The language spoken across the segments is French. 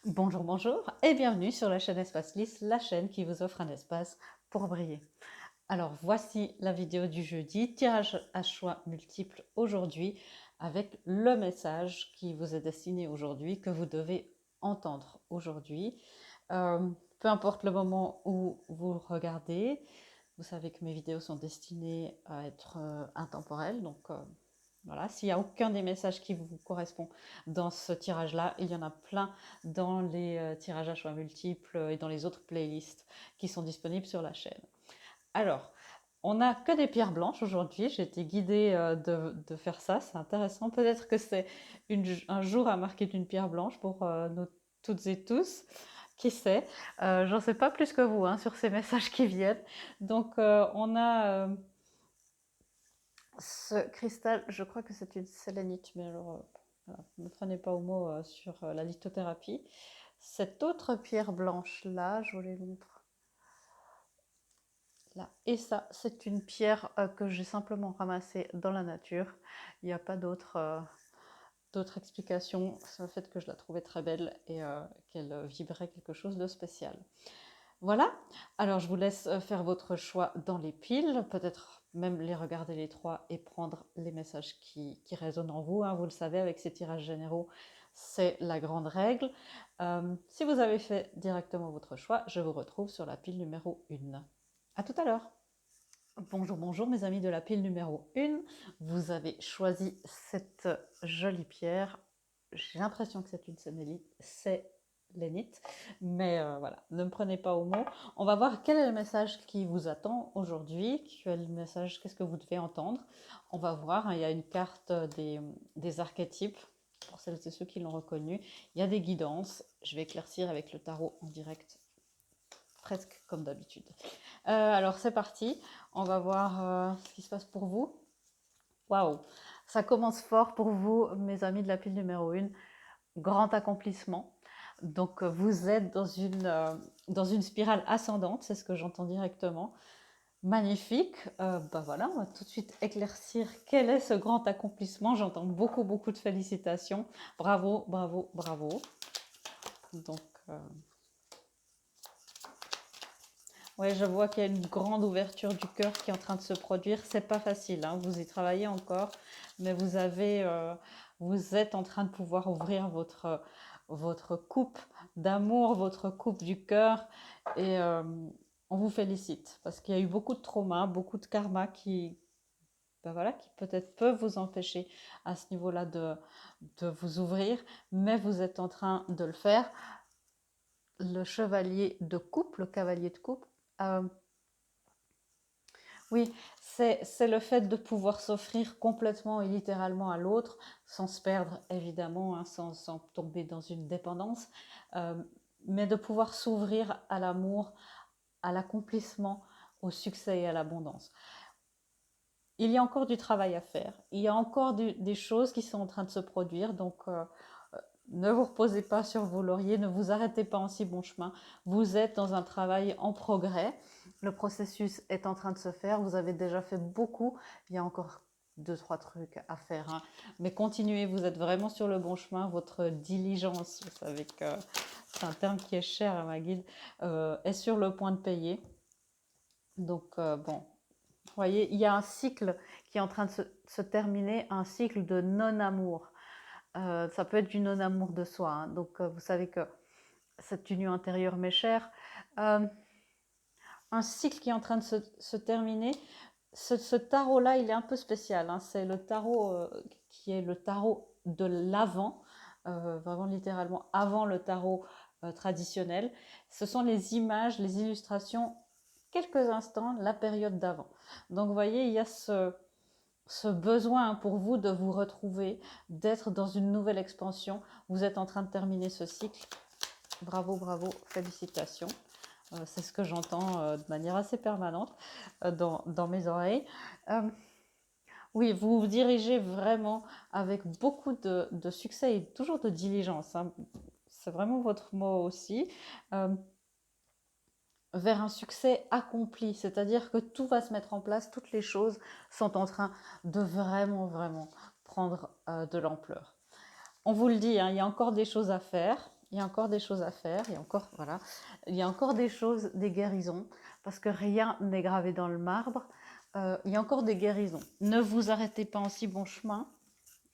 Bonjour, bonjour et bienvenue sur la chaîne Espace Lys, la chaîne qui vous offre un espace pour briller. Alors voici la vidéo du jeudi, tirage à choix multiples aujourd'hui avec le message qui vous est destiné aujourd'hui, que vous devez entendre aujourd'hui. Peu importe le moment où vous regardez, vous savez que mes vidéos sont destinées à être intemporelles, donc voilà, s'il n'y a aucun des messages qui vous correspond dans ce tirage-là, il y en a plein dans les tirages à choix multiples et dans les autres playlists qui sont disponibles sur la chaîne. Alors, on n'a que des pierres blanches aujourd'hui. J'ai été guidée de faire ça. C'est intéressant. Peut-être que c'est un jour à marquer d'une pierre blanche pour nous toutes et tous. Qui sait? J'en sais pas plus que vous hein, sur ces messages qui viennent. Donc, on a ce cristal, je crois que c'est une sélénite, mais alors, voilà, ne me prenez pas au mot sur la lithothérapie. Cette autre pierre blanche-là, je vous les montre là. Et ça, c'est une pierre que j'ai simplement ramassée dans la nature. Il n'y a pas d'autre explication. C'est le fait que je la trouvais très belle et qu'elle vibrait quelque chose de spécial. Voilà, alors je vous laisse faire votre choix dans les piles, peut-être même les regarder les trois et prendre les messages qui résonnent en vous. Hein. Vous le savez, avec ces tirages généraux, c'est la grande règle. Si vous avez fait directement votre choix, je vous retrouve sur la pile numéro 1. À tout à l'heure. Bonjour, bonjour mes amis de la pile numéro 1. Vous avez choisi cette jolie pierre. J'ai l'impression que c'est une sénélite. C'est lénite, mais voilà, ne me prenez pas au mot. On va voir quel est le message qui vous attend aujourd'hui, quel message, qu'est-ce que vous devez entendre. On va voir, hein, il y a une carte des archétypes, pour celles et ceux qui l'ont reconnu. Il y a des guidances, je vais éclaircir avec le tarot en direct, presque comme d'habitude. Alors c'est parti, on va voir ce qui se passe pour vous. Waouh, ça commence fort pour vous, mes amis de la pile numéro 1. Grand accomplissement. Donc vous êtes dans une spirale ascendante, c'est ce que j'entends directement. Magnifique. Bah voilà, on va tout de suite éclaircir quel est ce grand accomplissement. J'entends beaucoup, beaucoup de félicitations. Bravo, bravo, bravo. Donc, ouais, je vois qu'il y a une grande ouverture du cœur qui est en train de se produire. C'est pas facile, hein, vous y travaillez encore, mais vous êtes en train de pouvoir ouvrir votre coupe d'amour, votre coupe du cœur, et on vous félicite parce qu'il y a eu beaucoup de traumas, beaucoup de karma ben voilà, qui peut-être peuvent vous empêcher à ce niveau-là de vous ouvrir, mais vous êtes en train de le faire. Le chevalier de coupe, le cavalier de coupe, euh, oui, c'est le fait de pouvoir s'offrir complètement et littéralement à l'autre, sans se perdre évidemment, hein, sans tomber dans une dépendance, euh, mais de pouvoir s'ouvrir à l'amour, à l'accomplissement, au succès et à l'abondance. Il y a encore du travail à faire, il y a encore des choses qui sont en train de se produire, donc ne vous reposez pas sur vos lauriers, ne vous arrêtez pas en si bon chemin. Vous êtes dans un travail en progrès. Le processus est en train de se faire. Vous avez déjà fait beaucoup. Il y a encore deux, trois trucs à faire. Hein. Mais continuez, vous êtes vraiment sur le bon chemin. Votre diligence, vous savez que c'est un terme qui est cher à ma guide, est sur le point de payer. Donc, bon, vous voyez, il y a un cycle qui est en train de se terminer, un cycle de non-amour. Ça peut être du non-amour de soi. Hein. Donc, vous savez que cette union intérieure m'est chère. Euh, un cycle qui est en train de se terminer. Ce tarot-là, il est un peu spécial. Hein. C'est le tarot qui est le tarot de l'avant, vraiment littéralement avant le tarot traditionnel. Ce sont les images, les illustrations, quelques instants, la période d'avant. Donc, vous voyez, il y a ce besoin pour vous de vous retrouver, d'être dans une nouvelle expansion. Vous êtes en train de terminer ce cycle. Bravo, bravo, félicitations. C'est ce que j'entends de manière assez permanente dans mes oreilles. Oui, vous vous dirigez vraiment avec beaucoup de succès et toujours de diligence. Hein. C'est vraiment votre mot aussi. Vers un succès accompli, c'est-à-dire que tout va se mettre en place, toutes les choses sont en train de vraiment, vraiment prendre de l'ampleur. On vous le dit, hein, il y a encore des choses à faire. il y a encore des choses à faire, il y a encore, voilà, il y a encore des choses, des guérisons, parce que rien n'est gravé dans le marbre. Il y a encore des guérisons. Ne vous arrêtez pas en si bon chemin.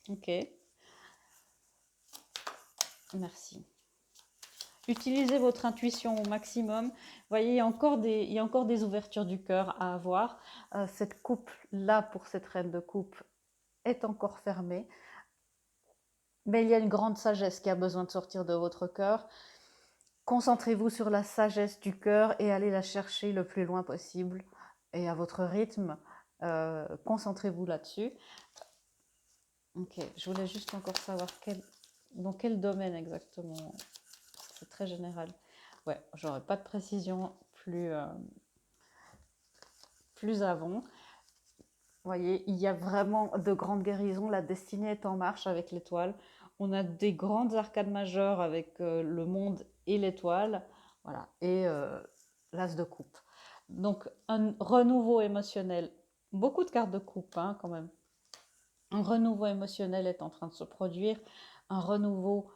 Ok, merci. Utilisez votre intuition au maximum. Vous voyez, il y a encore des ouvertures du cœur à avoir. Cette coupe-là, pour cette reine de coupe, est encore fermée. Mais il y a une grande sagesse qui a besoin de sortir de votre cœur. Concentrez-vous sur la sagesse du cœur et allez la chercher le plus loin possible et à votre rythme. Concentrez-vous là-dessus. Ok, je voulais juste encore savoir dans quel domaine exactement. C'est très général. Ouais, j'aurais pas de précision plus avant. Vous voyez, il y a vraiment de grandes guérisons. La destinée est en marche avec l'étoile. On a des grandes arcades majeures avec le monde et l'étoile. Voilà, et l'as de coupe. Donc, un renouveau émotionnel. Beaucoup de cartes de coupe, hein, quand même. Un renouveau émotionnel est en train de se produire. Un renouveau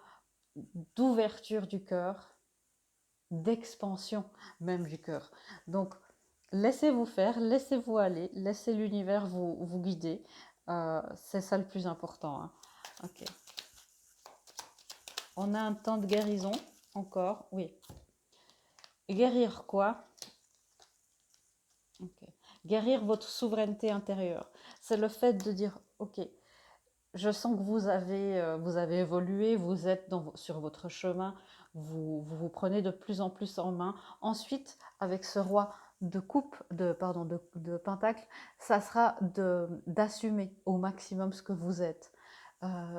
d'ouverture du cœur, d'expansion même du cœur. Donc, laissez-vous faire, laissez-vous aller, laissez l'univers vous guider. C'est ça le plus important. Hein. Ok. On a un temps de guérison encore. Oui. Guérir quoi? Ok. Guérir votre souveraineté intérieure. C'est le fait de dire, ok, je sens que vous avez évolué, vous êtes sur votre chemin, vous prenez de plus en plus en main. Ensuite, avec ce roi de coupe, de pentacle, ça sera d'assumer au maximum ce que vous êtes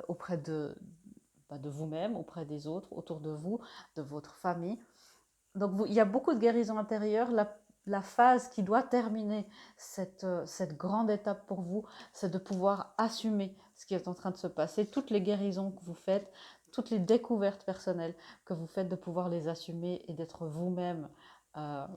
auprès de vous-même, auprès des autres, autour de vous, de votre famille. Donc il y a beaucoup de guérison intérieure. La phase qui doit terminer cette grande étape pour vous, c'est de pouvoir assumer ce qui est en train de se passer, toutes les guérisons que vous faites, toutes les découvertes personnelles que vous faites, de pouvoir les assumer et d'être vous-même euh,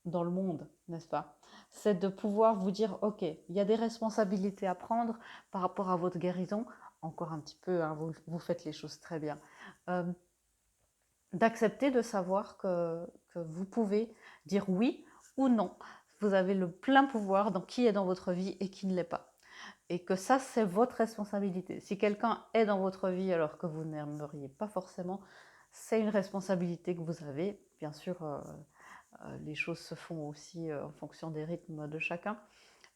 dans le monde, n'est-ce pas? C'est de pouvoir vous dire, ok, il y a des responsabilités à prendre par rapport à votre guérison. Encore un petit peu, hein, vous faites les choses très bien. Euh, D'accepter de savoir que vous pouvez dire oui ou non. Vous avez le plein pouvoir dans qui est dans votre vie et qui ne l'est pas. Et que ça, c'est votre responsabilité. Si quelqu'un est dans votre vie alors que vous n'aimeriez pas forcément, c'est une responsabilité que vous avez. Bien sûr, les choses se font aussi en fonction des rythmes de chacun.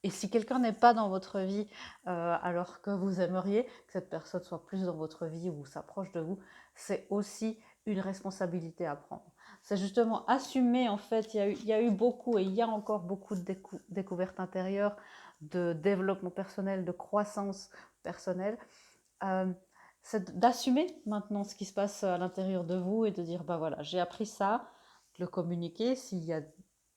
Et si quelqu'un n'est pas dans votre vie alors que vous aimeriez que cette personne soit plus dans votre vie ou s'approche de vous, c'est aussi une responsabilité à prendre. C'est justement assumer, en fait, il y a eu beaucoup et il y a encore beaucoup de découvertes intérieures, de développement personnel, de croissance personnelle. C'est d'assumer maintenant ce qui se passe à l'intérieur de vous et de dire, bah voilà, j'ai appris ça, de le communiquer s'il y a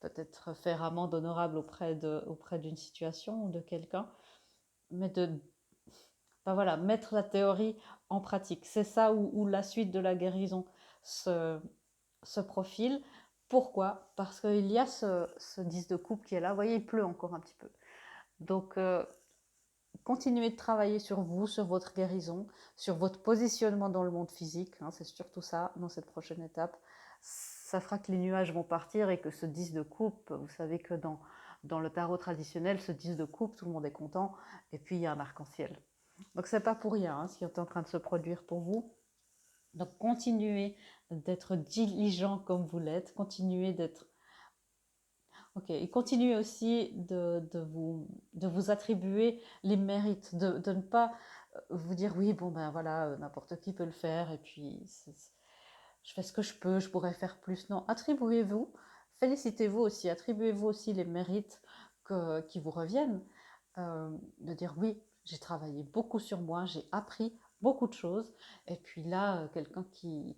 peut-être faire amende honorable auprès d'une situation ou de quelqu'un, mais ben voilà, mettre la théorie en pratique. C'est ça où la suite de la guérison se profile. Pourquoi? Parce qu'il y a ce 10 de coupe qui est là. Vous voyez, il pleut encore un petit peu. Donc, continuez de travailler sur vous, sur votre guérison, sur votre positionnement dans le monde physique. Hein, c'est surtout ça dans cette prochaine étape. Ça fera que les nuages vont partir et que ce 10 de coupe, vous savez que dans le tarot traditionnel, ce 10 de coupe, tout le monde est content, et puis il y a un arc-en-ciel. Donc c'est pas pour rien ce qui est en train de se produire pour vous. Donc continuez d'être diligent comme vous l'êtes, continuez d'être... Ok, et continuez aussi de vous attribuer les mérites, de ne pas vous dire oui, bon ben voilà, n'importe qui peut le faire, et puis je fais ce que je peux, je pourrais faire plus. Non, attribuez-vous, félicitez-vous aussi, attribuez-vous aussi les mérites qui vous reviennent. De dire oui, j'ai travaillé beaucoup sur moi, j'ai appris beaucoup de choses, et puis là, quelqu'un qui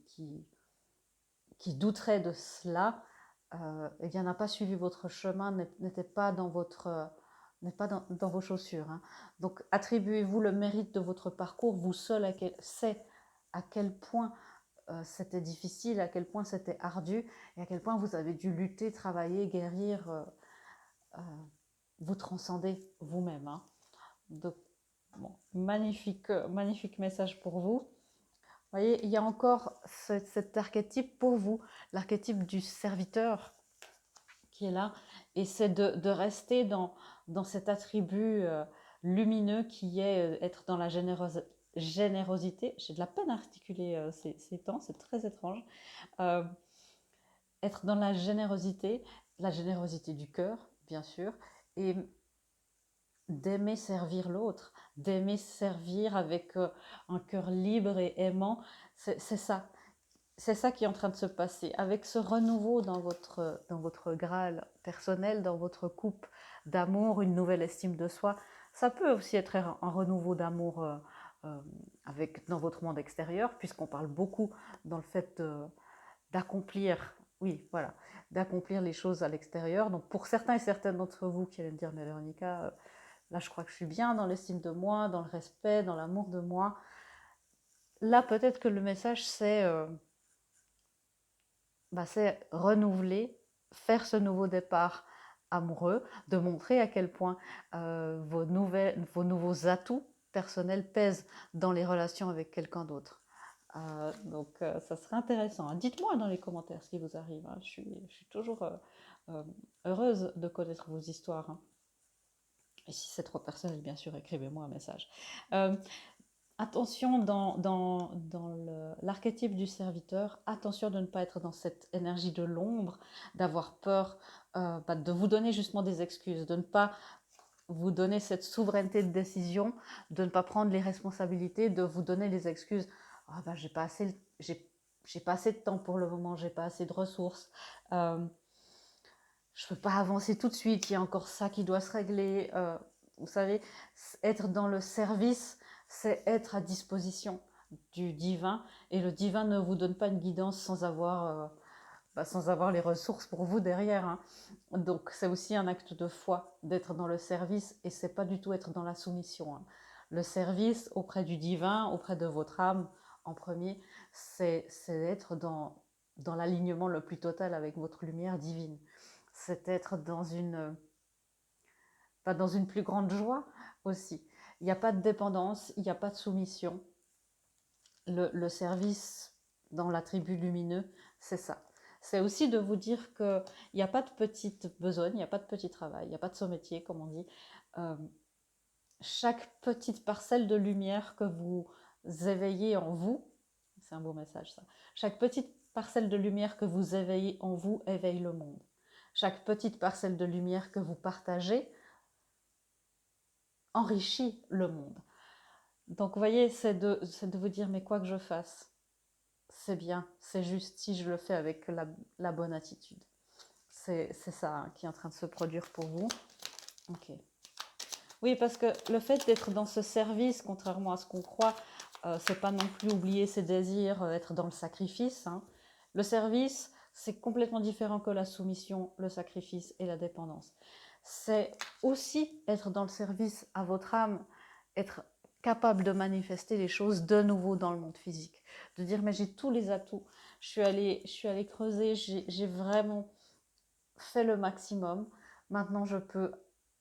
douterait de cela, eh bien, n'a pas suivi votre chemin, n'était pas dans votre... n'est pas dans vos chaussures. Hein. Donc, attribuez-vous le mérite de votre parcours, vous seul savez à quel point c'était difficile, à quel point c'était ardu, et à quel point vous avez dû lutter, travailler, guérir, euh, vous transcender vous-même. Hein. Donc, bon, magnifique message pour vous. voyez, il y a encore cet archétype pour vous, l'archétype du serviteur qui est là, et c'est de rester dans cet attribut lumineux qui est être dans la générosité. J'ai de la peine à articuler ces temps, c'est très étrange. Euh, Être dans la générosité du cœur, bien sûr, et d'aimer servir l'autre, d'aimer servir avec un cœur libre et aimant. C'est ça. C'est ça qui est en train de se passer. Avec ce renouveau dans votre Graal personnel, dans votre coupe d'amour, une nouvelle estime de soi, ça peut aussi être un renouveau d'amour euh, dans votre monde extérieur, puisqu'on parle beaucoup dans le fait d'accomplir, oui, voilà, d'accomplir les choses à l'extérieur. Donc pour certains et certaines d'entre vous qui allaient me dire, mais Véronica, là je crois que je suis bien dans l'estime de moi, dans le respect, dans l'amour de moi. Là peut-être que le message c'est renouveler, faire ce nouveau départ amoureux, de montrer à quel point vos nouveaux atouts personnels pèsent dans les relations avec quelqu'un d'autre. Donc ça serait intéressant, hein. Dites-moi dans les commentaires ce qui vous arrive, hein. Je suis toujours euh, heureuse de connaître vos histoires, hein. Et si c'est trop personnel, bien sûr, écrivez-moi un message. Euh, Attention dans l'archétype du serviteur, attention de ne pas être dans cette énergie de l'ombre, d'avoir peur de vous donner justement des excuses, de ne pas vous donner cette souveraineté de décision, de ne pas prendre les responsabilités, de vous donner les excuses. Ah ben, j'ai pas assez de temps pour le moment, j'ai pas assez de ressources, je peux pas avancer tout de suite, il y a encore ça qui doit se régler. Vous savez, être dans le service, c'est être à disposition du divin, et le divin ne vous donne pas une guidance sans avoir les ressources pour vous derrière, hein. Donc c'est aussi un acte de foi d'être dans le service, et c'est pas du tout être dans la soumission, hein. Le service auprès du divin, auprès de votre âme en premier, c'est être dans l'alignement le plus total avec votre lumière divine. C'est être dans une plus grande joie aussi. Il n'y a pas de dépendance, il n'y a pas de soumission. Le service dans l'attribut lumineux, c'est ça. C'est aussi de vous dire qu'il n'y a pas de petite besogne, il n'y a pas de petit travail, il n'y a pas de saut-métier, comme on dit. Euh, Chaque petite parcelle de lumière que vous éveillez en vous, c'est un beau message ça, chaque petite parcelle de lumière que vous éveillez en vous éveille le monde. Chaque petite parcelle de lumière que vous partagez enrichit le monde. Donc vous voyez, c'est de vous dire, mais quoi que je fasse, c'est bien, c'est juste si je le fais avec la bonne attitude. C'est ça, hein, qui est en train de se produire pour vous. Ok. Oui, parce que le fait d'être dans ce service, contrairement à ce qu'on croit, c'est pas non plus oublier ses désirs, être dans le sacrifice, hein. Le service, c'est complètement différent que la soumission, le sacrifice et la dépendance. C'est aussi être dans le service à votre âme, être capable de manifester les choses de nouveau dans le monde physique, de dire mais j'ai tous les atouts, je suis allée creuser, j'ai vraiment fait le maximum, maintenant je peux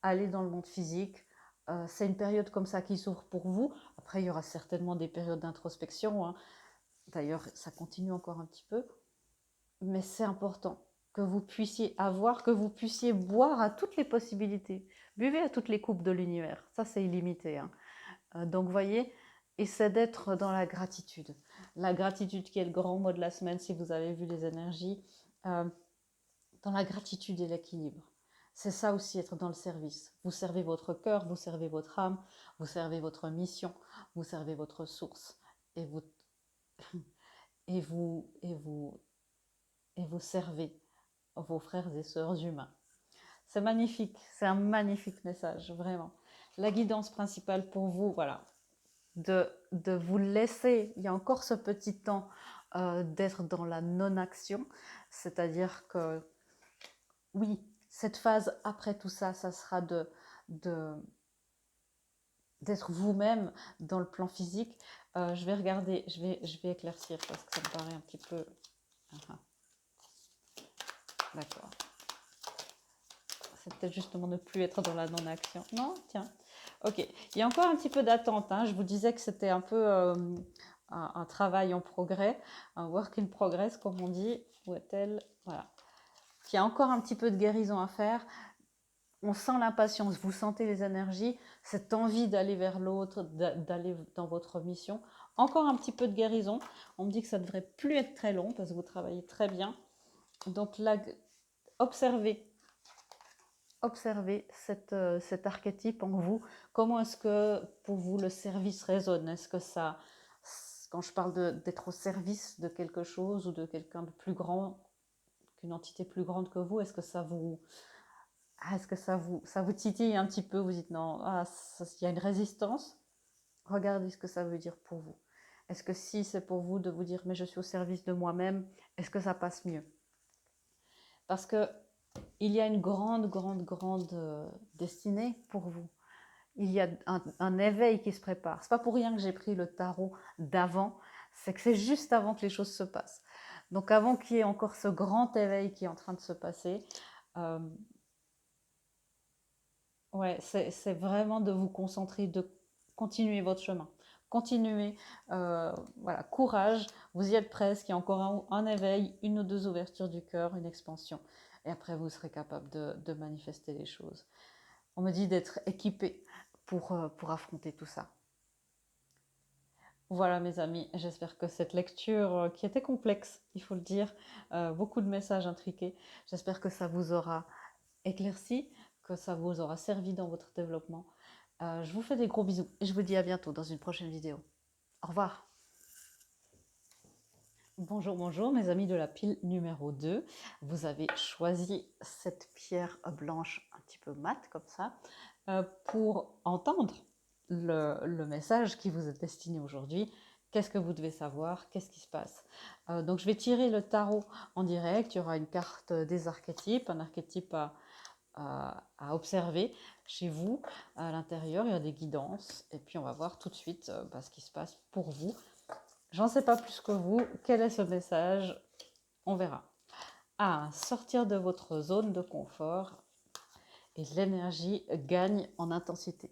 aller dans le monde physique. C'est une période comme ça qui s'ouvre pour vous. Après, il y aura certainement des périodes d'introspection, hein. D'ailleurs, ça continue encore un petit peu. Mais c'est important que vous puissiez avoir, que vous puissiez boire à toutes les possibilités. Buvez à toutes les coupes de l'univers. Ça, c'est illimité, hein. Donc, voyez, et c'est d'être dans la gratitude. La gratitude qui est le grand mot de la semaine, si vous avez vu les énergies. Dans la gratitude et l'équilibre. C'est ça aussi être dans le service. Vous servez votre cœur, vous servez votre âme, vous servez votre mission, vous servez votre source, et vous et vous et vous et vous servez vos frères et sœurs humains. C'est magnifique, c'est un magnifique message, vraiment. La guidance principale pour vous, voilà, de vous laisser, il y a encore ce petit temps d'être dans la non-action, c'est-à-dire que oui, cette phase après tout ça, ça sera de d'être vous-même dans le plan physique. Je vais regarder, je vais éclaircir parce que ça me paraît un petit peu... D'accord. C'est peut-être justement ne plus être dans la non-action. Non, tiens. Ok. Il y a encore un petit peu d'attente, hein. Je vous disais que c'était un peu un travail en progrès, un work in progress, comme on dit, ou est-elle, voilà, qu'il y a encore un petit peu de guérison à faire. On sent l'impatience, vous sentez les énergies, cette envie d'aller vers l'autre, d'aller dans votre mission. Encore un petit peu de guérison. On me dit que ça ne devrait plus être très long parce que vous travaillez très bien. Donc là, observez cet archétype en vous. Comment est-ce que pour vous le service résonne? Est-ce que ça, quand je parle d'être au service de quelque chose ou de quelqu'un de plus grand, qu'une entité plus grande que vous, est-ce que ça vous, est-ce que ça vous titille un petit peu? Vous dites non, il y a une résistance. Regardez ce que ça veut dire pour vous. Est-ce que si c'est pour vous de vous dire mais je suis au service de moi-même, est-ce que ça passe mieux? Parce que il y a une grande destinée pour vous. Il y a un éveil qui se prépare. C'est pas pour rien que j'ai pris le tarot d'avant, c'est que c'est juste avant que les choses se passent. Donc avant qu'il y ait encore ce grand éveil qui est en train de se passer, euh, ouais, c'est vraiment de vous concentrer, de continuer votre chemin. Continuez, voilà, courage, vous y êtes presque, il y a encore un éveil, une ou deux ouvertures du cœur, une expansion. Et après, vous serez capable de manifester les choses. On me dit d'être équipé pour affronter tout ça. Voilà mes amis, j'espère que cette lecture qui était complexe, il faut le dire, beaucoup de messages intriqués, j'espère que ça vous aura éclairci, que ça vous aura servi dans votre développement. Je vous fais des gros bisous et je vous dis à bientôt dans une prochaine vidéo. Au revoir. Bonjour, bonjour mes amis de la pile numéro 2. Vous avez choisi cette pierre blanche un petit peu mate comme ça pour entendre le message qui vous est destiné aujourd'hui. Qu'est-ce que vous devez savoir? Qu'est-ce qui se passe? Donc je vais tirer le tarot en direct. Il y aura une carte des archétypes, un archétype à observer chez vous. À l'intérieur, il y a des guidances. Et puis on va voir tout de suite ce qui se passe pour vous. J'en sais pas plus que vous. Quel est ce message? On verra. Sortir de votre zone de confort et l'énergie gagne en intensité.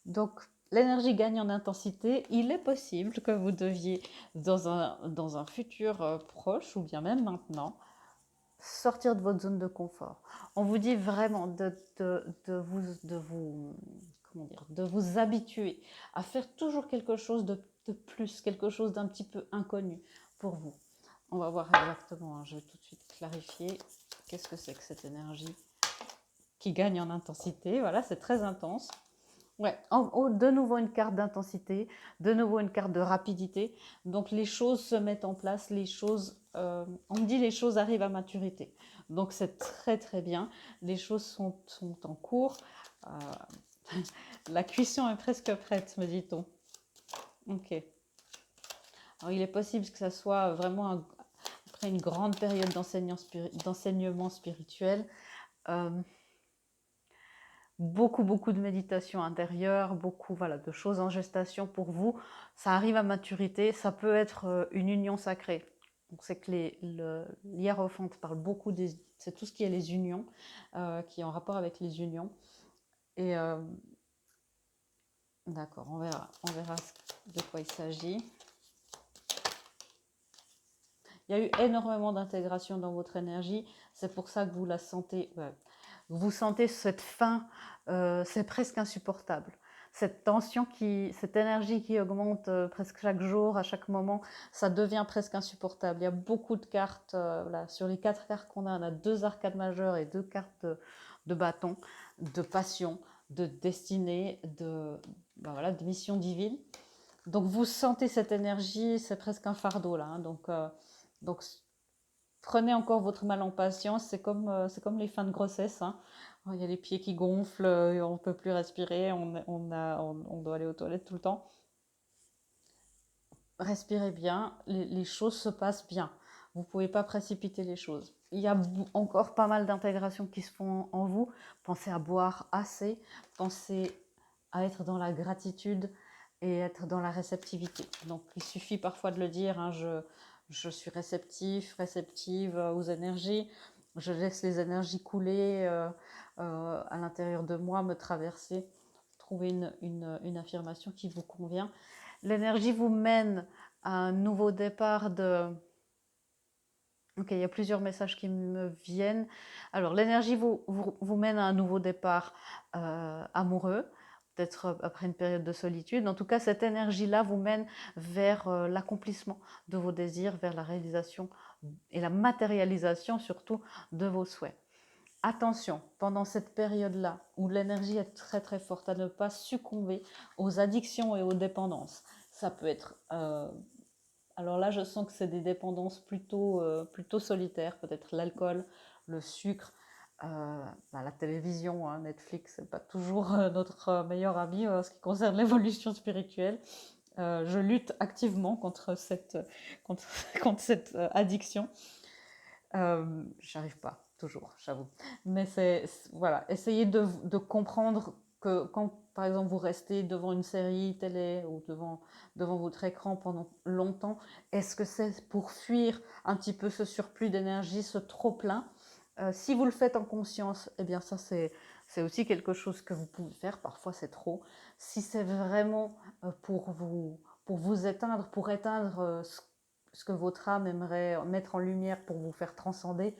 Donc, l'énergie gagne en intensité. Il est possible que vous deviez, dans un futur proche ou bien même maintenant, sortir de votre zone de confort. On vous dit vraiment de vous habituer à faire toujours quelque chose de plus, quelque chose d'un petit peu inconnu pour vous. On va voir exactement, je vais tout de suite clarifier qu'est-ce que c'est que cette énergie qui gagne en intensité. Voilà, c'est très intense. Ouais, de nouveau une carte d'intensité, de nouveau une carte de rapidité. Donc les choses se mettent en place, on me dit les choses arrivent à maturité. Donc c'est très très bien. Les choses sont en cours. La cuisson est presque prête, me dit-on. Ok. Alors il est possible que ça soit vraiment après une grande période d'enseignement spirituel. Beaucoup de méditation intérieure, beaucoup de choses en gestation pour vous. Ça arrive à maturité, ça peut être une union sacrée. Donc c'est que l'hiérophante parle beaucoup c'est tout ce qui est les unions, qui est en rapport avec les unions. Et d'accord, on verra de quoi il s'agit. Il y a eu énormément d'intégration dans votre énergie, c'est pour ça que vous la sentez. Vous sentez cette faim, c'est presque insupportable. Cette tension, cette énergie qui augmente presque chaque jour, à chaque moment, ça devient presque insupportable. Il y a beaucoup de cartes, là, sur les 4 cartes qu'on a, on a 2 arcades majeures et 2 cartes de bâton, de passion, de destinée, de mission divine. Donc vous sentez cette énergie, c'est presque un fardeau là. Hein, donc prenez encore votre mal en patience, c'est comme les fins de grossesse. Hein. Il y a les pieds qui gonflent, on ne peut plus respirer, on doit aller aux toilettes tout le temps. Respirez bien, les choses se passent bien. Vous ne pouvez pas précipiter les choses. Il y a encore pas mal d'intégrations qui se font en vous. Pensez à boire assez, pensez à être dans la gratitude et être dans la réceptivité. Donc il suffit parfois de le dire, hein, je suis réceptive aux énergies, je laisse les énergies couler à l'intérieur de moi, me traverser. Trouvez une affirmation qui vous convient. L'énergie vous mène un nouveau départ de... Ok, il y a plusieurs messages qui me viennent. Alors, l'énergie vous mène à un nouveau départ amoureux, peut-être après une période de solitude. En tout cas, cette énergie-là vous mène vers l'accomplissement de vos désirs, vers la réalisation et la matérialisation surtout de vos souhaits. Attention, pendant cette période-là, où l'énergie est très très forte, à ne pas succomber aux addictions et aux dépendances. Ça peut être... alors là, je sens que c'est des dépendances plutôt solitaires, peut-être l'alcool, le sucre, la télévision, hein, Netflix, c'est pas toujours notre meilleur ami en ce qui concerne l'évolution spirituelle. Je lutte activement contre contre, contre cette addiction. J'arrive pas, toujours, j'avoue. Mais voilà, essayez de comprendre que quand, par exemple, vous restez devant une série télé ou devant votre écran pendant longtemps, est-ce que c'est pour fuir un petit peu ce surplus d'énergie, ce trop-plein? Si vous le faites en conscience, eh bien ça c'est aussi quelque chose que vous pouvez faire. Parfois c'est trop. Si c'est vraiment pour vous éteindre, pour éteindre ce que votre âme aimerait mettre en lumière pour vous faire transcender,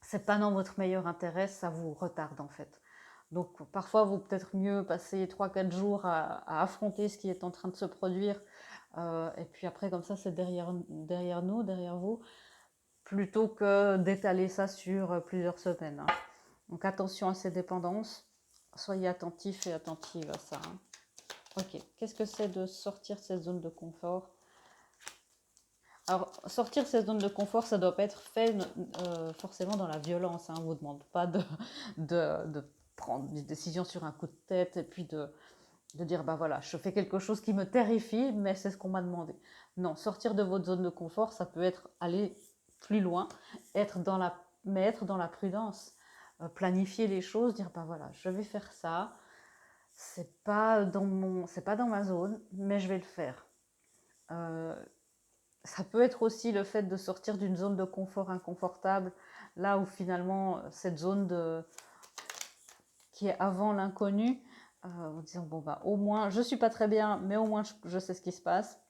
c'est pas dans votre meilleur intérêt, ça vous retarde en fait. Donc parfois, vous peut-être mieux passer 3-4 jours à affronter ce qui est en train de se produire, et puis après comme ça c'est derrière nous, derrière vous, plutôt que d'étaler ça sur plusieurs semaines. Hein. Donc attention à ces dépendances, soyez attentifs et attentives à ça. Hein. Ok, qu'est-ce que c'est de sortir de cette zone de confort? Alors, sortir de cette zone de confort, ça ne doit pas être fait forcément dans la violence. Hein. On ne vous demande pas de prendre des décisions sur un coup de tête et puis de dire, bah voilà, je fais quelque chose qui me terrifie, mais c'est ce qu'on m'a demandé. Non, sortir de votre zone de confort, ça peut être aller plus loin, mais être dans la prudence. Planifier les choses, dire, bah voilà, je vais faire ça, c'est pas dans ma zone, mais je vais le faire. Ça peut être aussi le fait de sortir d'une zone de confort inconfortable, là où finalement cette zone qui est avant l'inconnu, en disant bon bah au moins je suis pas très bien, mais au moins je sais ce qui se passe.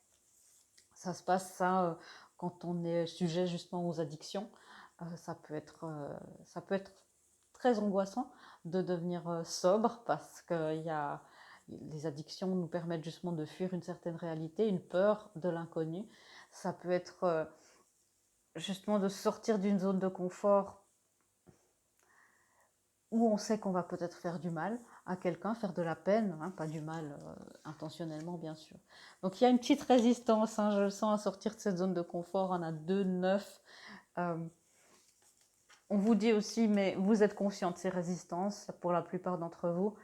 Ça se passe ça quand on est sujet justement aux addictions. Ça peut être très angoissant de devenir sobre parce que les addictions nous permettent justement de fuir une certaine réalité, une peur de l'inconnu. Ça peut être justement de sortir d'une zone de confort où on sait qu'on va peut-être faire du mal à quelqu'un, faire de la peine, hein, pas du mal intentionnellement bien sûr. Donc il y a une petite résistance, hein, je le sens, à sortir de cette zone de confort. On a 2, 9. On vous dit aussi, mais vous êtes conscient de ces résistances pour la plupart d'entre vous.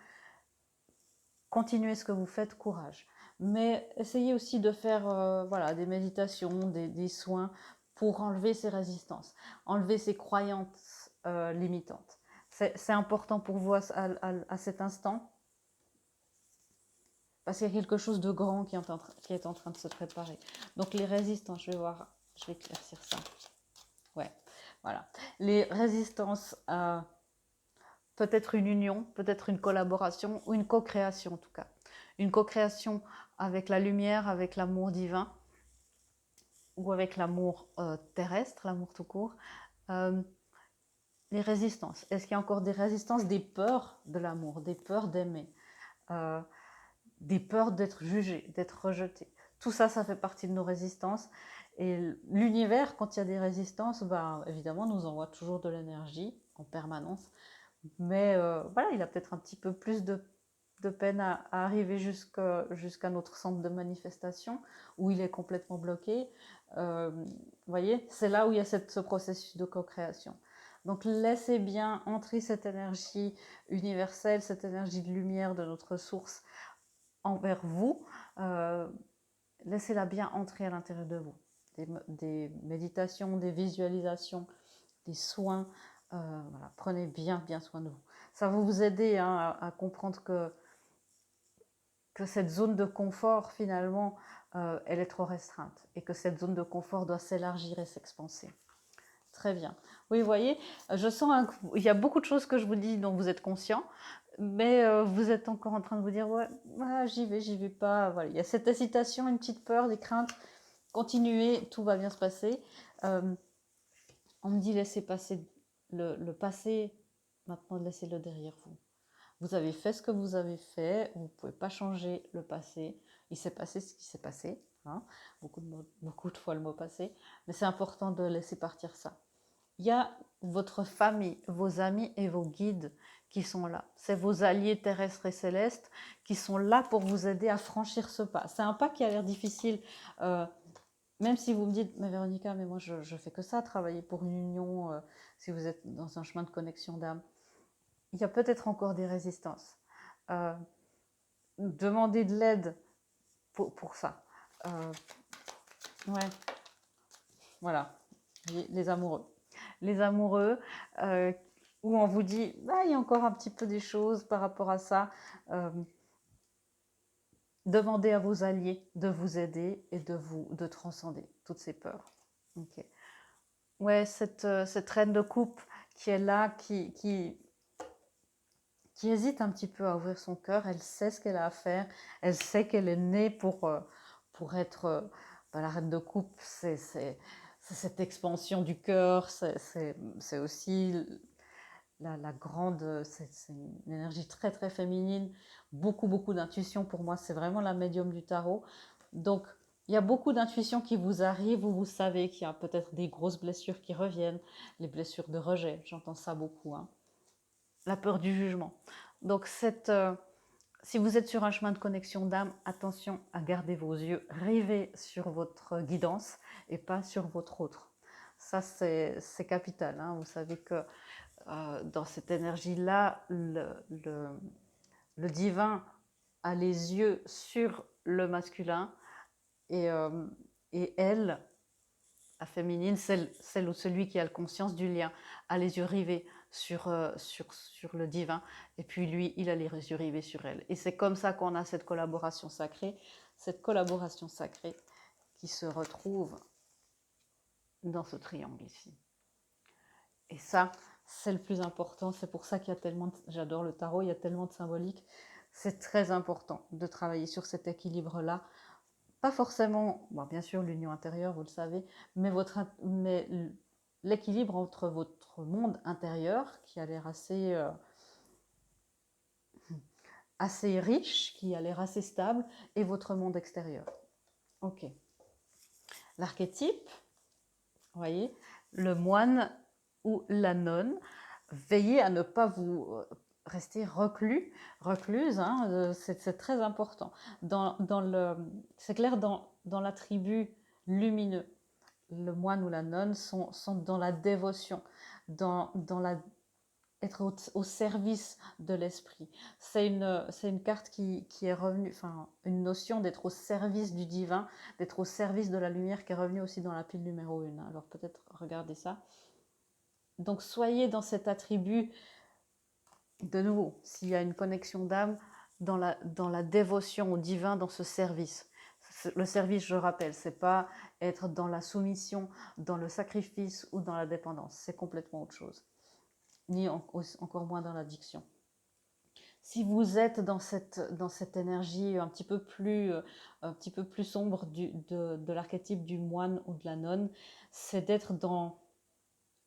Continuez ce que vous faites, courage. Mais essayez aussi de faire voilà, des méditations, des soins pour enlever ces résistances, enlever ces croyances limitantes. C'est important pour vous à cet instant parce qu'il y a quelque chose de grand qui est en train de se préparer. Donc les résistances, je vais éclaircir ça. Ouais, voilà. Les résistances à peut-être une union, peut-être une collaboration ou une co-création en tout cas. Une co-création avec la lumière, avec l'amour divin ou avec l'amour terrestre, l'amour tout court. Les résistances. Est-ce qu'il y a encore des résistances, des peurs de l'amour, des peurs d'aimer, des peurs d'être jugé, d'être rejeté? Tout ça, ça fait partie de nos résistances. Et l'univers, quand il y a des résistances, bah, évidemment, nous envoie toujours de l'énergie en permanence. Mais voilà, il a peut-être un petit peu plus de peine à arriver jusqu'à notre centre de manifestation, où il est complètement bloqué. Vous voyez, c'est là où il y a ce processus de co-création. Donc laissez bien entrer cette énergie universelle, cette énergie de lumière de notre source envers vous. Laissez-la bien entrer à l'intérieur de vous. Des méditations, des visualisations, des soins. Voilà, prenez bien soin de vous. Ça va vous aider hein, à comprendre que cette zone de confort, finalement, elle est trop restreinte et que cette zone de confort doit s'élargir et s'expanser. Très bien. Oui, vous voyez, je sens qu'il y a beaucoup de choses que je vous dis dont vous êtes conscient. mais vous êtes encore en train de vous dire, ouais, ah, j'y vais pas. Voilà. Il y a cette hésitation, une petite peur, des craintes. Continuez, tout va bien se passer. Euh, on me dit, laissez passer le passé, maintenant laissez-le derrière vous. Vous avez fait ce que vous avez fait, vous ne pouvez pas changer le passé. Il s'est passé ce qui s'est passé. Hein. Beaucoup de fois le mot passé. Mais c'est important de laisser partir ça. Il y a votre famille, vos amis et vos guides qui sont là. C'est vos alliés terrestres et célestes qui sont là pour vous aider à franchir ce pas. C'est un pas qui a l'air difficile. Même si vous me dites, mais Véronica, mais moi je fais que ça, travailler pour une union, si vous êtes dans un chemin de connexion d'âme, il y a peut-être encore des résistances. Euh, Demandez de l'aide pour ça. Ouais, voilà, les amoureux. Les amoureux, où on vous dit, ah, il y a encore un petit peu des choses par rapport à ça. Euh, Demandez à vos alliés de vous aider et de transcender toutes ces peurs. Ok. Ouais, cette reine de coupe qui est là, qui hésite un petit peu à ouvrir son cœur, elle sait ce qu'elle a à faire, elle sait qu'elle est née pour être la reine de coupe, c'est cette expansion du cœur, c'est aussi la grande, c'est une énergie très très féminine, beaucoup d'intuition pour moi, c'est vraiment la médium du tarot. Donc il y a beaucoup d'intuition qui vous arrive où vous savez qu'il y a peut-être des grosses blessures qui reviennent, les blessures de rejet, j'entends ça beaucoup, hein. La peur du jugement. Donc si vous êtes sur un chemin de connexion d'âme, attention à garder vos yeux rivés sur votre guidance et pas sur votre autre. Ça, c'est capital. Hein. Vous savez que dans cette énergie-là, le divin a les yeux sur le masculin et, elle, la féminine, celle ou celui qui a la conscience du lien, a les yeux rivés sur le divin, et puis lui, il a les yeux rivés sur elle. Et c'est comme ça qu'on a cette collaboration sacrée qui se retrouve dans ce triangle ici. Et ça, c'est le plus important. C'est pour ça qu'il y a tellement, j'adore le tarot, il y a tellement de symbolique. C'est très important de travailler sur cet équilibre-là. Pas forcément, bon, bien sûr, l'union intérieure, vous le savez, mais l'équilibre entre votre monde intérieur, qui a l'air assez riche, qui a l'air assez stable, et votre monde extérieur. Ok. L'archétype, vous voyez, le moine ou la nonne, veillez à ne pas vous rester recluse, hein, c'est très important. C'est clair, dans la tribu lumineux, le moine ou la nonne sont dans la dévotion, dans être au service de l'esprit. C'est une carte qui est revenue, enfin une notion d'être au service du divin, d'être au service de la lumière qui est revenue aussi dans la pile numéro 1. Alors peut-être regardez ça. Donc soyez dans cet attribut, de nouveau, s'il y a une connexion d'âme, dans la dévotion au divin, dans ce service. Le service, je rappelle, c'est pas être dans la soumission, dans le sacrifice ou dans la dépendance. C'est complètement autre chose. Ni encore moins dans l'addiction. Si vous êtes dans cette énergie un petit peu plus sombre de l'archétype du moine ou de la nonne, c'est d'être dans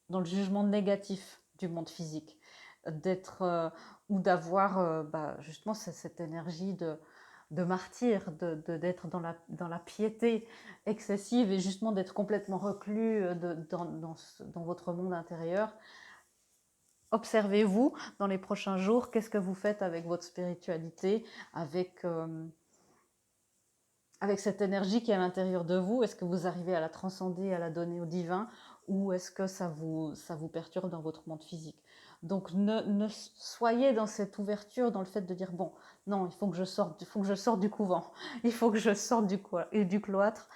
le jugement négatif du monde physique, ou d'avoir justement cette énergie de martyr, d'être dans la piété excessive et justement d'être complètement reclus dans votre monde intérieur. Observez-vous dans les prochains jours, qu'est-ce que vous faites avec votre spiritualité, avec cette énergie qui est à l'intérieur de vous. Est-ce que vous arrivez à la transcender, à la donner au divin, ou est-ce que ça vous perturbe dans votre monde physique? Donc ne soyez dans cette ouverture, dans le fait de dire, bon, non, il faut que je sorte du couvent, il faut que je sorte du cloître,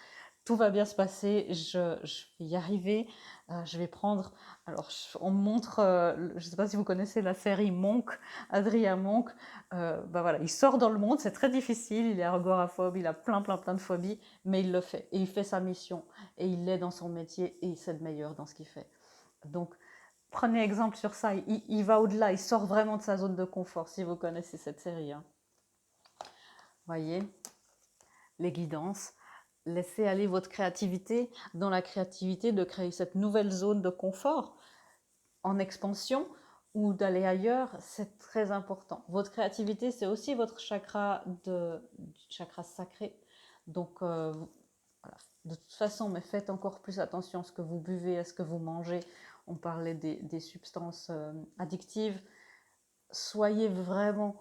tout va bien se passer, je vais y arriver, je vais prendre... Alors, on montre, je ne sais pas si vous connaissez la série Monk, Adrien Monk, voilà, il sort dans le monde, c'est très difficile, il est agoraphobe, il a plein de phobies, mais il le fait, et il fait sa mission, et il est dans son métier, et il sait le meilleur dans ce qu'il fait. Donc, prenez exemple sur ça, il va au-delà, il sort vraiment de sa zone de confort, si vous connaissez cette série. Hein. Voyez, les guidances. Laissez aller votre créativité. Dans la créativité, de créer cette nouvelle zone de confort en expansion ou d'aller ailleurs, c'est très important. Votre créativité, c'est aussi votre chakra, chakra sacré. Donc, voilà. De toute façon, mais faites encore plus attention à ce que vous buvez, à ce que vous mangez. On parlait des substances addictives. Soyez vraiment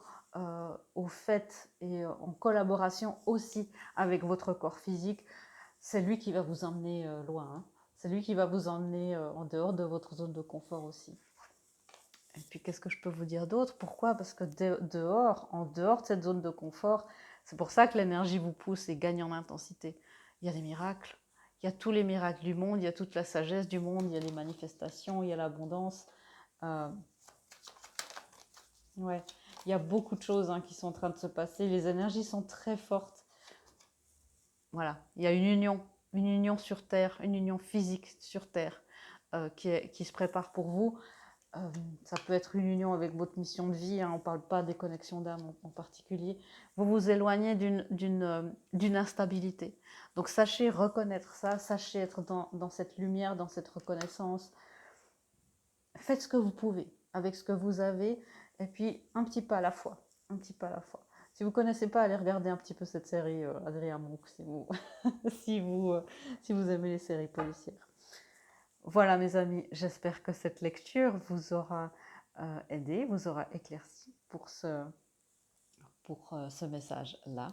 au fait et en collaboration aussi avec votre corps physique. C'est lui qui va vous emmener loin. Hein. C'est lui qui va vous emmener en dehors de votre zone de confort aussi. Et puis, qu'est-ce que je peux vous dire d'autre? Pourquoi? Parce que en dehors de cette zone de confort, c'est pour ça que l'énergie vous pousse et gagne en intensité. Il y a des miracles. Il y a tous les miracles du monde, il y a toute la sagesse du monde, il y a les manifestations, il y a l'abondance. Ouais, il y a beaucoup de choses qui sont en train de se passer. Les énergies sont très fortes. Voilà, il y a une union sur Terre, une union physique sur Terre qui se prépare pour vous. Ça peut être une union avec votre mission de vie, on ne parle pas des connexions d'âme en particulier. Vous vous éloignez d'une instabilité. Donc sachez reconnaître ça, sachez être dans cette lumière, dans cette reconnaissance. Faites ce que vous pouvez avec ce que vous avez, et puis un petit pas à la fois. Un petit pas à la fois. Si vous ne connaissez pas, allez regarder un petit peu cette série Adrien Monk, si vous aimez les séries policières. Voilà mes amis, j'espère que cette lecture vous aura aidé, vous aura éclairci pour ce message-là.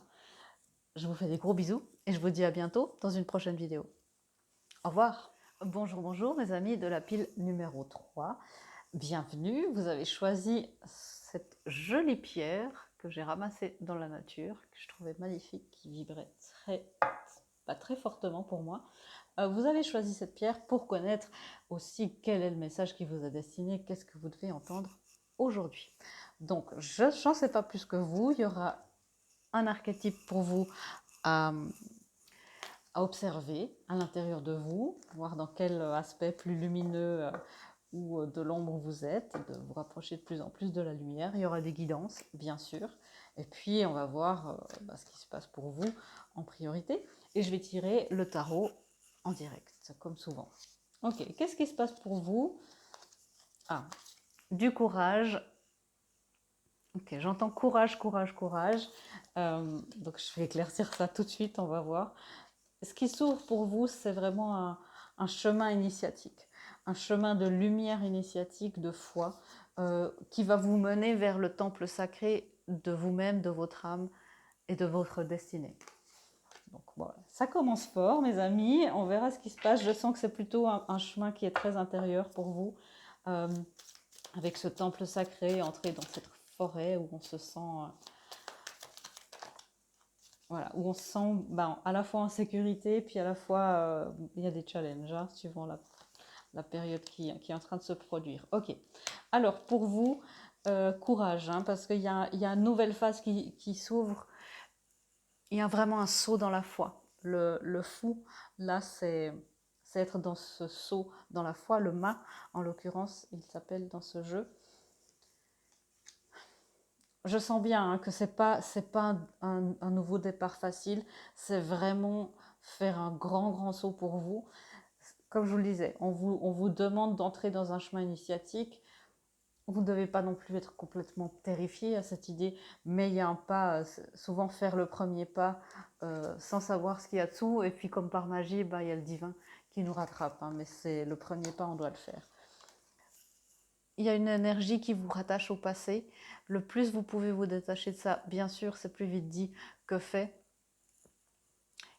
Je vous fais des gros bisous et je vous dis à bientôt dans une prochaine vidéo. Au revoir. Bonjour, bonjour mes amis de la pile numéro 3. Bienvenue, vous avez choisi cette jolie pierre que j'ai ramassée dans la nature, que je trouvais magnifique, qui vibrait très fortement pour moi. Vous avez choisi cette pierre pour connaître aussi quel est le message qui vous est destiné, qu'est-ce que vous devez entendre aujourd'hui. Donc, je n'en sais pas plus que vous, il y aura un archétype pour vous à observer à l'intérieur de vous, voir dans quel aspect plus lumineux ou de l'ombre vous êtes, de vous rapprocher de plus en plus de la lumière. Il y aura des guidances, bien sûr, et puis on va voir ce qui se passe pour vous en priorité. Et je vais tirer le tarot en direct, comme souvent. Ok, qu'est-ce qui se passe pour vous? Du courage. Ok, j'entends courage, courage, courage. Donc je vais éclaircir ça tout de suite, on va voir. Ce qui s'ouvre pour vous, c'est vraiment un chemin initiatique, un chemin de lumière initiatique, de foi, qui va vous mener vers le temple sacré de vous-même, de votre âme et de votre destinée. Donc voilà, ça commence fort, mes amis. On verra ce qui se passe. Je sens que c'est plutôt un chemin qui est très intérieur pour vous, avec ce temple sacré, entrer dans cette forêt où on se sent... Voilà, où on se sent à la fois en sécurité, puis à la fois il y a des challenges, suivant la période qui est en train de se produire. Ok, alors pour vous, courage, parce qu'il y a une nouvelle phase qui s'ouvre. Il y a vraiment un saut dans la foi. Le fou, là, c'est être dans ce saut dans la foi. Le mât, en l'occurrence, il s'appelle dans ce jeu. Je sens bien que c'est pas un nouveau départ facile, c'est vraiment faire un grand saut pour vous. Comme je vous le disais, on vous demande d'entrer dans un chemin initiatique. Vous ne devez pas non plus être complètement terrifié à cette idée, mais il y a un pas, souvent faire le premier pas sans savoir ce qu'il y a dessous, et puis comme par magie, il y a le divin qui nous rattrape, mais c'est le premier pas, on doit le faire. Il y a une énergie qui vous rattache au passé. Le plus vous pouvez vous détacher de ça, bien sûr, c'est plus vite dit que fait.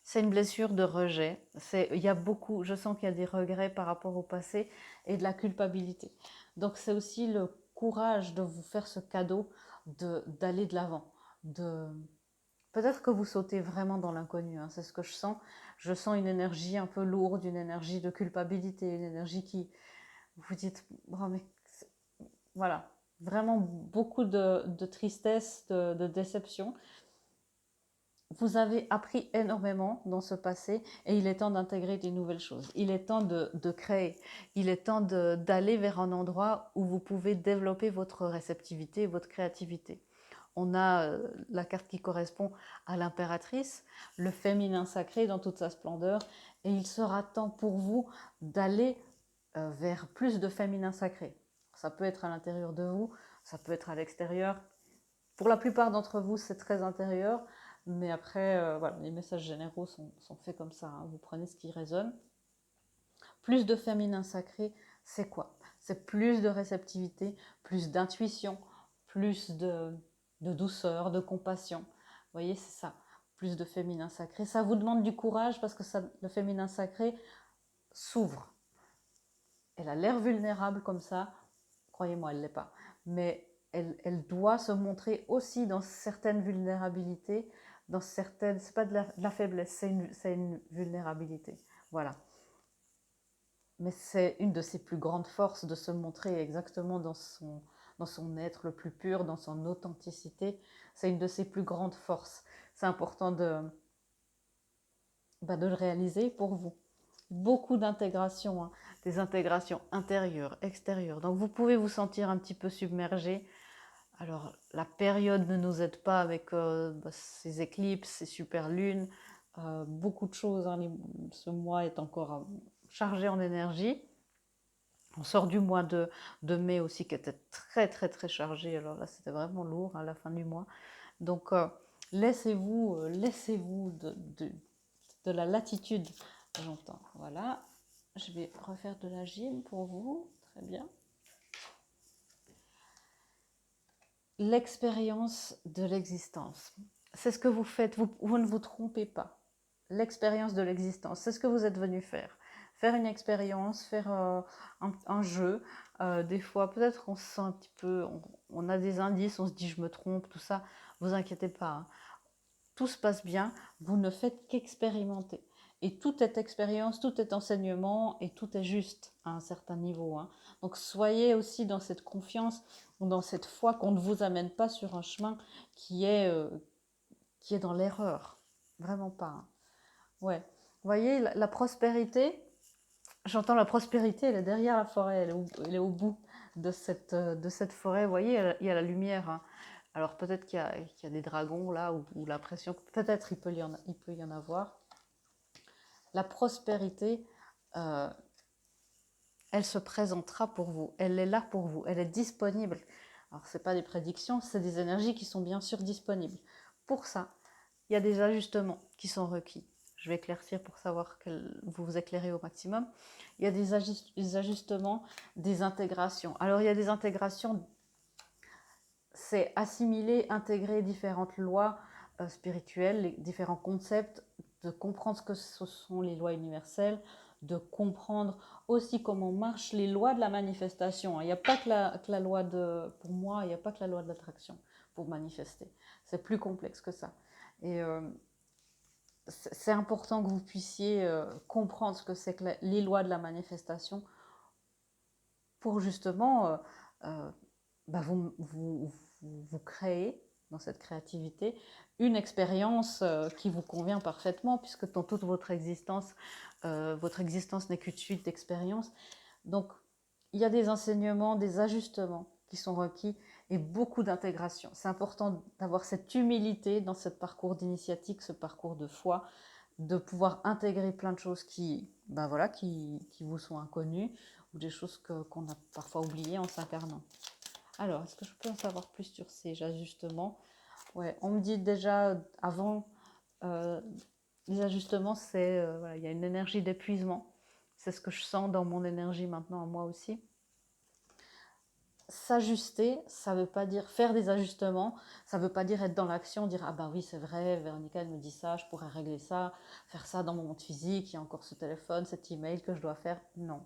C'est une blessure de rejet. Il y a beaucoup, je sens qu'il y a des regrets par rapport au passé et de la culpabilité. Donc c'est aussi le courage de vous faire ce cadeau d'aller de l'avant. Peut-être que vous sautez vraiment dans l'inconnu, c'est ce que je sens. Je sens une énergie un peu lourde, une énergie de culpabilité, une énergie qui vous dites oh, mais voilà, vraiment beaucoup de tristesse, de déception. vous avez appris énormément dans ce passé et il est temps d'intégrer des nouvelles choses. Il est temps de créer. Il est temps d'aller vers un endroit où vous pouvez développer votre réceptivité, votre créativité. On a la carte qui correspond à l'impératrice, le féminin sacré dans toute sa splendeur, et il sera temps pour vous d'aller vers plus de féminin sacré. Ça peut être à l'intérieur de vous, ça peut être à l'extérieur. Pour la plupart d'entre vous, c'est très intérieur, mais après, voilà, les messages généraux sont faits comme ça. Hein. Vous prenez ce qui résonne. Plus de féminin sacré, c'est quoi? C'est plus de réceptivité, plus d'intuition, plus de douceur, de compassion. Vous voyez, c'est ça. Plus de féminin sacré. Ça vous demande du courage parce que ça, le féminin sacré s'ouvre. Elle a l'air vulnérable comme ça. Croyez-moi, elle ne l'est pas. Mais elle doit se montrer aussi dans certaines vulnérabilités, dans certaines... C'est pas de la faiblesse, c'est une vulnérabilité. Voilà. Mais c'est une de ses plus grandes forces de se montrer exactement dans son être le plus pur, dans son authenticité. C'est une de ses plus grandes forces. C'est important de le réaliser pour vous. Beaucoup d'intégration, hein, des intégrations intérieures, extérieures. Donc vous pouvez vous sentir un petit peu submergé. Alors la période ne nous aide pas avec ces éclipses, ces super lunes, beaucoup de choses. Hein, ce mois est encore chargé en énergie. On sort du mois de mai aussi qui était très très très chargé. Alors là c'était vraiment lourd à la fin du mois. Donc laissez-vous de la latitude, j'entends. Voilà, je vais refaire de la gym pour vous. Très bien. L'expérience de l'existence. C'est ce que vous faites, vous ne vous trompez pas. L'expérience de l'existence, c'est ce que vous êtes venu faire. Faire une expérience, faire un jeu. Des fois, peut-être on se sent un petit peu, on a des indices, on se dit je me trompe, tout ça. Vous inquiétez pas, hein. Tout se passe bien, vous ne faites qu'expérimenter. Et tout est expérience, tout est enseignement et tout est juste à un certain niveau. Hein. Donc soyez aussi dans cette confiance, dans cette foi qu'on ne vous amène pas sur un chemin qui est dans l'erreur. Vraiment pas. Hein. Ouais. Vous voyez, la prospérité, j'entends la prospérité, elle est derrière la forêt, elle est au bout de cette forêt. Vous voyez, il y a la lumière. Hein. Alors peut-être qu'il y a des dragons là, ou la pression, peut-être il peut y en avoir. La prospérité, euh, elle se présentera pour vous, elle est là pour vous, elle est disponible. Alors ce n'est pas des prédictions, c'est des énergies qui sont bien sûr disponibles. Pour ça, il y a des ajustements qui sont requis. Je vais éclaircir pour savoir que vous vous éclairez au maximum. Il y a des ajustements, des intégrations. Alors il y a des intégrations, c'est assimiler, intégrer différentes lois spirituelles, les différents concepts, de comprendre ce que ce sont les lois universelles, de comprendre aussi comment marchent les lois de la manifestation. Il n'y a pas que la loi de, pour moi, il n'y a pas que la loi de l'attraction pour manifester. C'est plus complexe que ça. Et c'est important que vous puissiez comprendre ce que c'est que les lois de la manifestation pour justement vous créez dans cette créativité une expérience qui vous convient parfaitement, puisque dans toute votre existence n'est qu'une suite d'expériences. Donc, il y a des enseignements, des ajustements qui sont requis et beaucoup d'intégration. C'est important d'avoir cette humilité dans ce parcours d'initiatique, ce parcours de foi, de pouvoir intégrer plein de choses qui vous sont inconnues ou des choses qu'on a parfois oubliées en s'incarnant. Alors, est-ce que je peux en savoir plus sur ces ajustements? Ouais, on me dit déjà avant, euh, les ajustements, c'est voilà, il y a une énergie d'épuisement. C'est ce que je sens dans mon énergie maintenant à moi aussi. S'ajuster, ça ne veut pas dire faire des ajustements, ça ne veut pas dire être dans l'action, dire ah ben oui c'est vrai, Véronica elle me dit ça, je pourrais régler ça, faire ça dans mon monde physique, il y a encore ce téléphone, cet email que je dois faire. Non,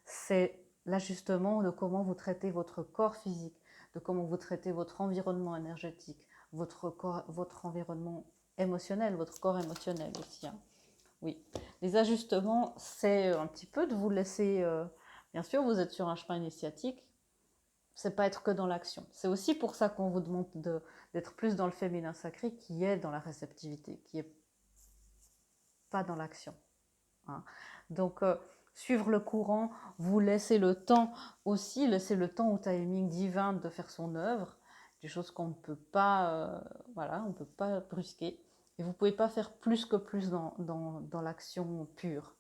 c'est l'ajustement de comment vous traitez votre corps physique, de comment vous traitez votre environnement énergétique, votre environnement émotionnel, votre corps émotionnel aussi. Hein. Oui, les ajustements, c'est un petit peu de vous laisser... bien sûr, vous êtes sur un chemin initiatique, c'est pas être que dans l'action. C'est aussi pour ça qu'on vous demande d'être plus dans le féminin sacré, qui est dans la réceptivité, qui est pas dans l'action. Hein. Donc, suivre le courant, vous laissez le temps aussi, laissez le temps au timing divin de faire son œuvre, des choses qu'on ne peut pas, voilà, on ne peut pas brusquer. Et vous ne pouvez pas faire plus que plus dans l'action pure.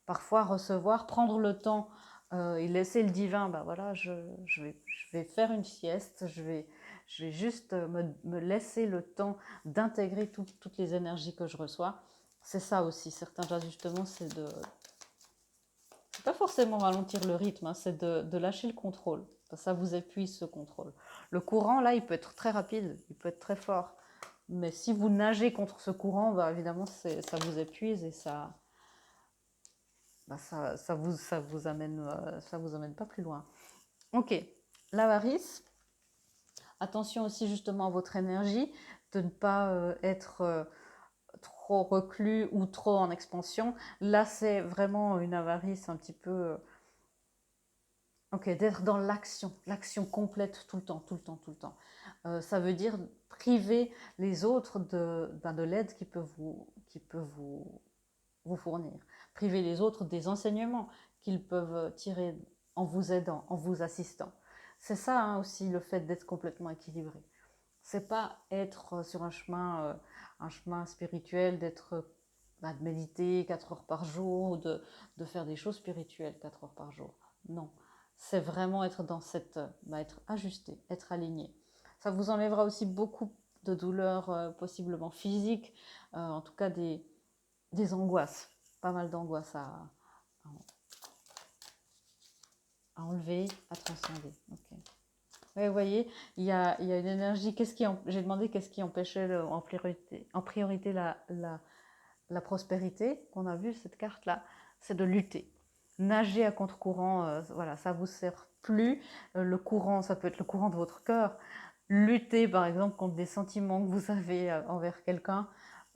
Parfois, recevoir, prendre le temps et laisser le divin, ben voilà, je vais faire une sieste, je vais juste me laisser le temps d'intégrer toutes les énergies que je reçois. C'est ça aussi, certains ajustements, c'est pas forcément ralentir le rythme, hein, c'est de lâcher le contrôle. Ça vous épuise ce contrôle. Le courant, là, il peut être très rapide, il peut être très fort. Mais si vous nagez contre ce courant, bah, évidemment, ça vous épuise et bah, ça vous amène pas plus loin. Ok, l'avarice. Attention aussi justement à votre énergie, de ne pas être trop reclus ou trop en expansion. Là, c'est vraiment une avarice un petit peu... ok, d'être dans l'action complète tout le temps, tout le temps, tout le temps. Ça veut dire priver les autres de l'aide qui peut vous fournir. Priver les autres des enseignements qu'ils peuvent tirer en vous aidant, en vous assistant. C'est ça hein, aussi le fait d'être complètement équilibré. C'est pas être sur un chemin spirituel, de méditer 4 heures par jour, ou de faire des choses spirituelles 4 heures par jour. Non, c'est vraiment être dans être ajusté, être aligné. Ça vous enlèvera aussi beaucoup de douleurs possiblement physiques, en tout cas des angoisses, pas mal d'angoisses à enlever, à transcender. Okay. Ouais, vous voyez, il y a une énergie. J'ai demandé qu'est-ce qui empêchait en priorité la prospérité, qu'on a vu cette carte-là, c'est de lutter. Nager à contre-courant, voilà, ça vous sert plus. Le courant, ça peut être le courant de votre cœur. Lutter, par exemple, contre des sentiments que vous avez envers quelqu'un,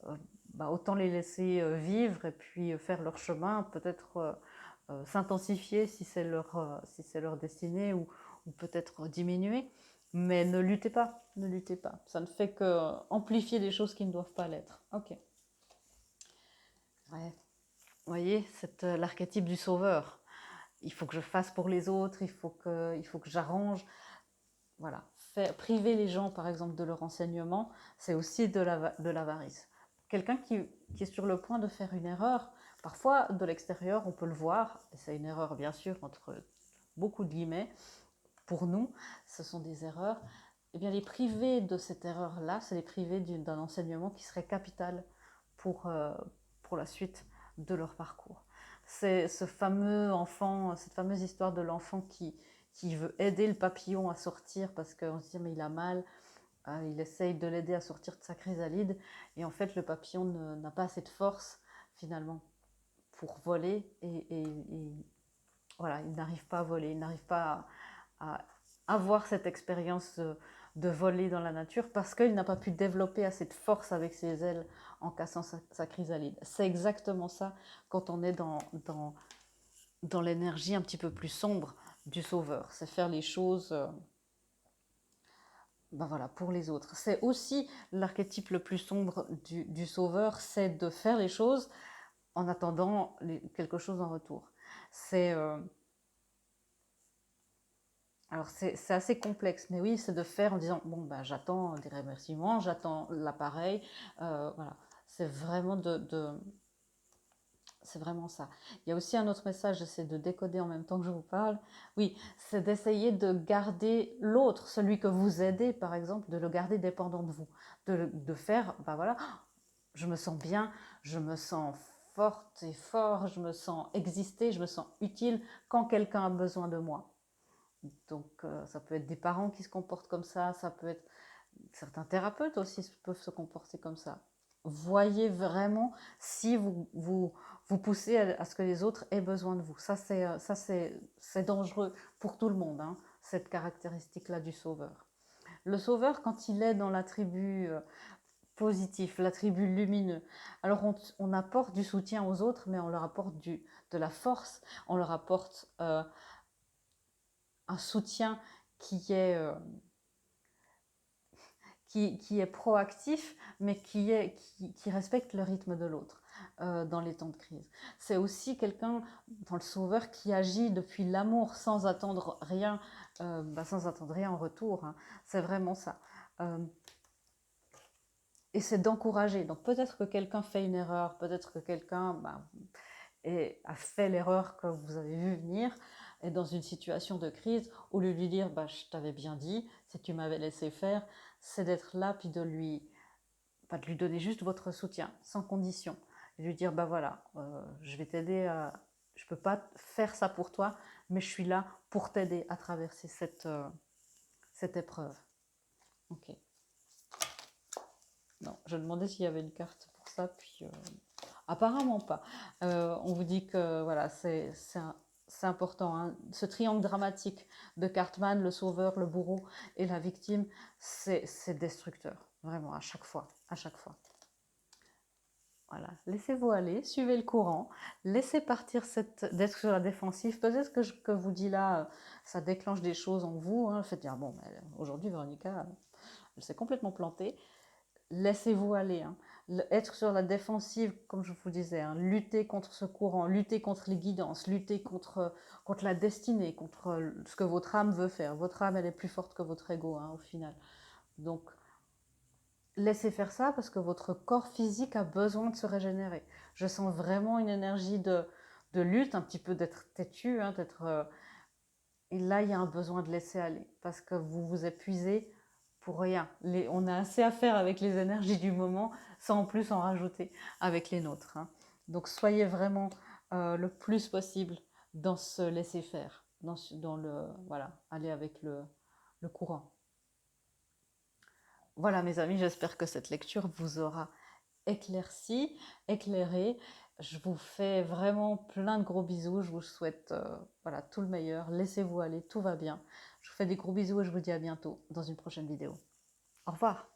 euh, bah, autant les laisser vivre et puis faire leur chemin, peut-être s'intensifier si c'est leur destinée ou peut-être diminuer. Mais ne luttez pas, ne luttez pas. Ça ne fait que amplifier des choses qui ne doivent pas l'être. Ok. Ouais. Vous voyez, c'est l'archétype du sauveur. Il faut que je fasse pour les autres, il faut que j'arrange. Voilà. Priver les gens, par exemple, de leur enseignement, c'est aussi de l'avarice. Quelqu'un qui est sur le point de faire une erreur, parfois de l'extérieur, on peut le voir, et c'est une erreur bien sûr entre beaucoup de guillemets, pour nous, ce sont des erreurs. Eh bien, les priver de cette erreur-là, c'est les priver d'un enseignement qui serait capital pour la suite de leur parcours. C'est ce fameux enfant, cette fameuse histoire de l'enfant qui veut aider le papillon à sortir parce qu'on se dit mais il a mal, il essaye de l'aider à sortir de sa chrysalide et en fait le papillon n'a pas assez de force finalement pour voler et voilà, il n'arrive pas à voler, il n'arrive pas à avoir cette expérience de voler dans la nature parce qu'il n'a pas pu développer assez de force avec ses ailes en cassant sa chrysalide. C'est exactement ça quand on est dans l'énergie un petit peu plus sombre du sauveur. C'est faire les choses ben voilà, pour les autres. C'est aussi l'archétype le plus sombre du sauveur, c'est de faire les choses en attendant quelque chose en retour. C'est... alors c'est assez complexe, mais oui, c'est de faire en disant, bon, ben, j'attends des remerciements, j'attends l'appareil, voilà. C'est vraiment c'est vraiment ça. Il y a aussi un autre message, j'essaie de décoder en même temps que je vous parle. Oui, c'est d'essayer de garder l'autre, celui que vous aidez, par exemple, de le garder dépendant de vous. De faire, ben voilà, je me sens bien, je me sens forte et fort, je me sens exister, je me sens utile quand quelqu'un a besoin de moi. Donc, ça peut être des parents qui se comportent comme ça peut être certains thérapeutes aussi peuvent se comporter comme ça. Voyez vraiment si vous poussez à ce que les autres aient besoin de vous. Ça, c'est dangereux pour tout le monde, hein, cette caractéristique-là du sauveur. Le sauveur, quand il est dans l'attribut positif, l'attribut lumineux, alors on apporte du soutien aux autres, mais on leur apporte de la force, on leur apporte un soutien qui est, qui est proactif, mais qui respecte le rythme de l'autre dans les temps de crise. C'est aussi quelqu'un, dans le sauveur, qui agit depuis l'amour sans attendre rien, sans attendre rien en retour. Hein. C'est vraiment ça. Et c'est d'encourager. Donc peut-être que quelqu'un fait une erreur, peut-être que quelqu'un a fait l'erreur que vous avez vu venir, et dans une situation de crise, au lieu de lui dire je t'avais bien dit, si tu m'avais laissé faire, c'est d'être là puis de lui donner juste votre soutien, sans condition. Et lui dire voilà, je vais t'aider à. Je peux pas faire ça pour toi, mais je suis là pour t'aider à traverser cette épreuve. Ok. Non, je demandais s'il y avait une carte pour ça, puis apparemment pas. On vous dit que voilà, c'est important. Hein. Ce triangle dramatique de Cartman, le sauveur, le bourreau et la victime, c'est destructeur, vraiment, à chaque fois. À chaque fois. Voilà, laissez-vous aller, suivez le courant, laissez partir d'être sur la défensive. Peut-être que ce que je vous dis là, ça déclenche des choses en vous. Hein. Faites dire, bon, aujourd'hui, Véronica, elle s'est complètement plantée. Laissez-vous aller. Hein. Être sur la défensive, comme je vous disais, hein, lutter contre ce courant, lutter contre les guidances, lutter contre la destinée, contre ce que votre âme veut faire. Votre âme, elle est plus forte que votre ego, hein, au final. Donc, laissez faire ça parce que votre corps physique a besoin de se régénérer. Je sens vraiment une énergie de lutte, un petit peu d'être têtu, hein, et là, il y a un besoin de laisser aller parce que vous vous épuisez pour rien. On a assez à faire avec les énergies du moment sans en plus en rajouter avec les nôtres. Hein. Donc soyez vraiment le plus possible dans ce laisser faire, aller avec le courant. Voilà mes amis, j'espère que cette lecture vous aura éclairci, éclairé. Je vous fais vraiment plein de gros bisous. Je vous souhaite tout le meilleur. Laissez-vous aller, tout va bien. Je vous fais des gros bisous et je vous dis à bientôt dans une prochaine vidéo. Au revoir.